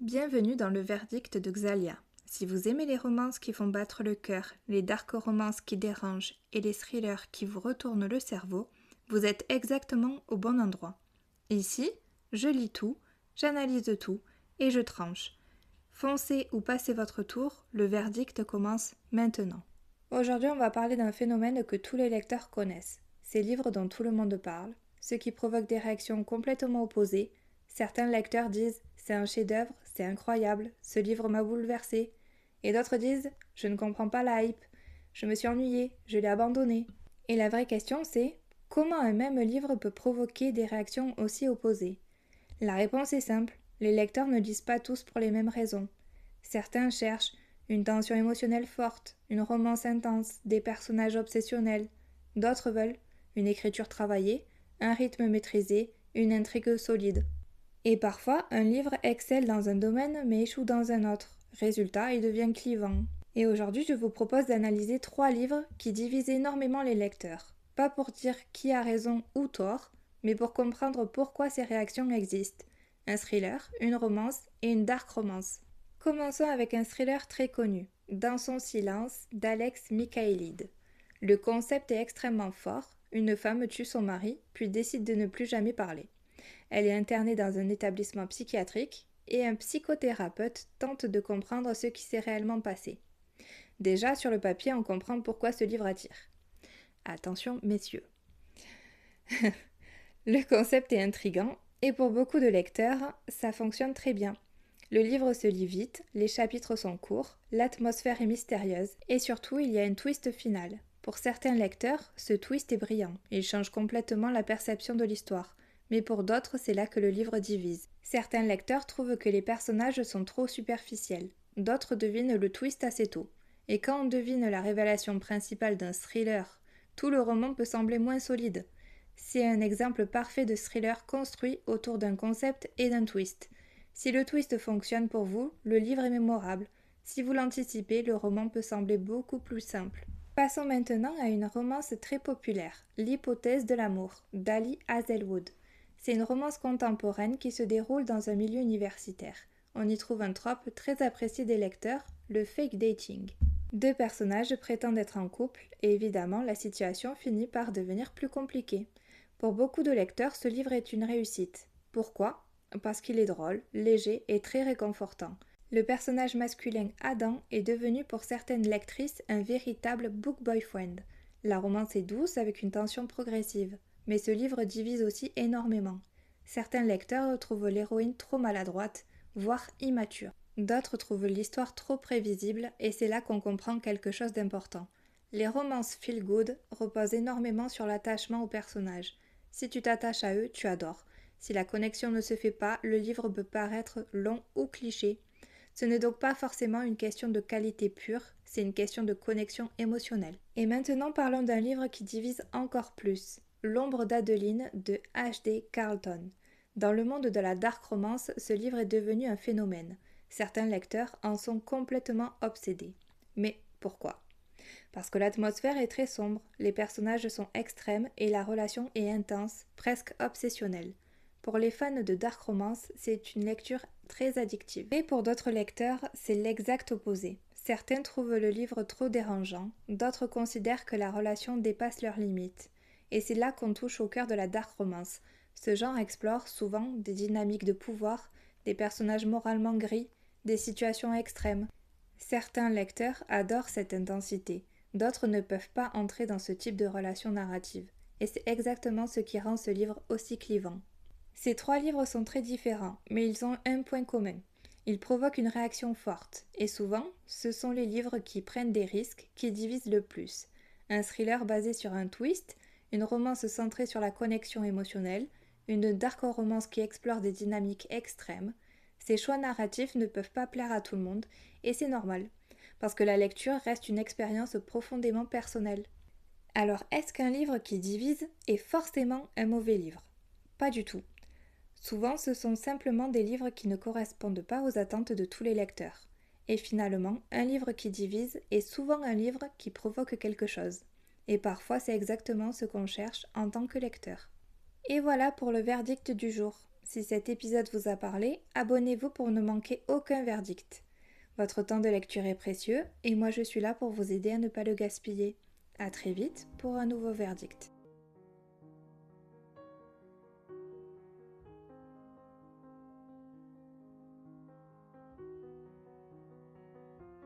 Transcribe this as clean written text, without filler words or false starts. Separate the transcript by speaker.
Speaker 1: Bienvenue dans le verdict de Xalia. Si vous aimez les romances qui font battre le cœur, les dark romances qui dérangent et les thrillers qui vous retournent le cerveau, vous êtes exactement au bon endroit. Ici, je lis tout, j'analyse tout et je tranche. Foncez ou passez votre tour, le verdict commence maintenant. Aujourd'hui, on va parler d'un phénomène que tous les lecteurs connaissent. Ces livres dont tout le monde parle, ceux qui provoquent des réactions complètement opposées. Certains lecteurs disent « c'est un chef-d'œuvre, c'est incroyable, ce livre m'a bouleversé ». Et d'autres disent « je ne comprends pas la hype, je me suis ennuyé, je l'ai abandonné ». Et la vraie question c'est « comment un même livre peut provoquer des réactions aussi opposées ?» La réponse est simple, les lecteurs ne lisent pas tous pour les mêmes raisons. Certains cherchent une tension émotionnelle forte, une romance intense, des personnages obsessionnels. D'autres veulent une écriture travaillée, un rythme maîtrisé, une intrigue solide. Et parfois, un livre excelle dans un domaine mais échoue dans un autre. Résultat, il devient clivant. Et aujourd'hui, je vous propose d'analyser 3 livres qui divisent énormément les lecteurs. Pas pour dire qui a raison ou tort, mais pour comprendre pourquoi ces réactions existent. Un thriller, une romance et une dark romance. Commençons avec un thriller très connu, Dans son silence, d'Alex Michaelide. Le concept est extrêmement fort, une femme tue son mari, puis décide de ne plus jamais parler. Elle est internée dans un établissement psychiatrique et un psychothérapeute tente de comprendre ce qui s'est réellement passé. Déjà, sur le papier, on comprend pourquoi ce livre attire. Attention, messieurs. Le concept est intriguant et pour beaucoup de lecteurs, ça fonctionne très bien. Le livre se lit vite, les chapitres sont courts, l'atmosphère est mystérieuse et surtout il y a une twist finale. Pour certains lecteurs, ce twist est brillant, il change complètement la perception de l'histoire. Mais pour d'autres, c'est là que le livre divise. Certains lecteurs trouvent que les personnages sont trop superficiels. D'autres devinent le twist assez tôt. Et quand on devine la révélation principale d'un thriller, tout le roman peut sembler moins solide. C'est un exemple parfait de thriller construit autour d'un concept et d'un twist. Si le twist fonctionne pour vous, le livre est mémorable. Si vous l'anticipez, le roman peut sembler beaucoup plus simple. Passons maintenant à une romance très populaire, L'hypothèse de l'amour, d'Ali Hazelwood. C'est une romance contemporaine qui se déroule dans un milieu universitaire. On y trouve un trope très apprécié des lecteurs, le fake dating. 2 personnages prétendent être en couple et évidemment la situation finit par devenir plus compliquée. Pour beaucoup de lecteurs, ce livre est une réussite. Pourquoi ? Parce qu'il est drôle, léger et très réconfortant. Le personnage masculin Adam est devenu pour certaines lectrices un véritable book boyfriend. La romance est douce avec une tension progressive. Mais ce livre divise aussi énormément. Certains lecteurs trouvent l'héroïne trop maladroite, voire immature. D'autres trouvent l'histoire trop prévisible et c'est là qu'on comprend quelque chose d'important. Les romances feel good reposent énormément sur l'attachement aux personnages. Si tu t'attaches à eux, tu adores. Si la connexion ne se fait pas, le livre peut paraître long ou cliché. Ce n'est donc pas forcément une question de qualité pure, c'est une question de connexion émotionnelle. Et maintenant parlons d'un livre qui divise encore plus. L'ombre d'Adeline de H.D. Carlton. Dans le monde de la dark romance, ce livre est devenu un phénomène. Certains lecteurs en sont complètement obsédés. Mais pourquoi ? Parce que l'atmosphère est très sombre, les personnages sont extrêmes et la relation est intense, presque obsessionnelle. Pour les fans de dark romance, c'est une lecture très addictive. Et pour d'autres lecteurs, c'est l'exact opposé. Certains trouvent le livre trop dérangeant, d'autres considèrent que la relation dépasse leurs limites. Et c'est là qu'on touche au cœur de la dark romance. Ce genre explore souvent des dynamiques de pouvoir, des personnages moralement gris, des situations extrêmes. Certains lecteurs adorent cette intensité, d'autres ne peuvent pas entrer dans ce type de relation narrative. Et c'est exactement ce qui rend ce livre aussi clivant. Ces 3 livres sont très différents, mais ils ont un point commun. Ils provoquent une réaction forte, et souvent, ce sont les livres qui prennent des risques qui divisent le plus. Un thriller basé sur un twist, une romance centrée sur la connexion émotionnelle, une dark romance qui explore des dynamiques extrêmes. Ces choix narratifs ne peuvent pas plaire à tout le monde, et c'est normal, parce que la lecture reste une expérience profondément personnelle. Alors, est-ce qu'un livre qui divise est forcément un mauvais livre ? Pas du tout. Souvent, ce sont simplement des livres qui ne correspondent pas aux attentes de tous les lecteurs. Et finalement, un livre qui divise est souvent un livre qui provoque quelque chose. Et parfois, c'est exactement ce qu'on cherche en tant que lecteur. Et voilà pour le verdict du jour. Si cet épisode vous a parlé, abonnez-vous pour ne manquer aucun verdict. Votre temps de lecture est précieux et moi je suis là pour vous aider à ne pas le gaspiller. À très vite pour un nouveau verdict.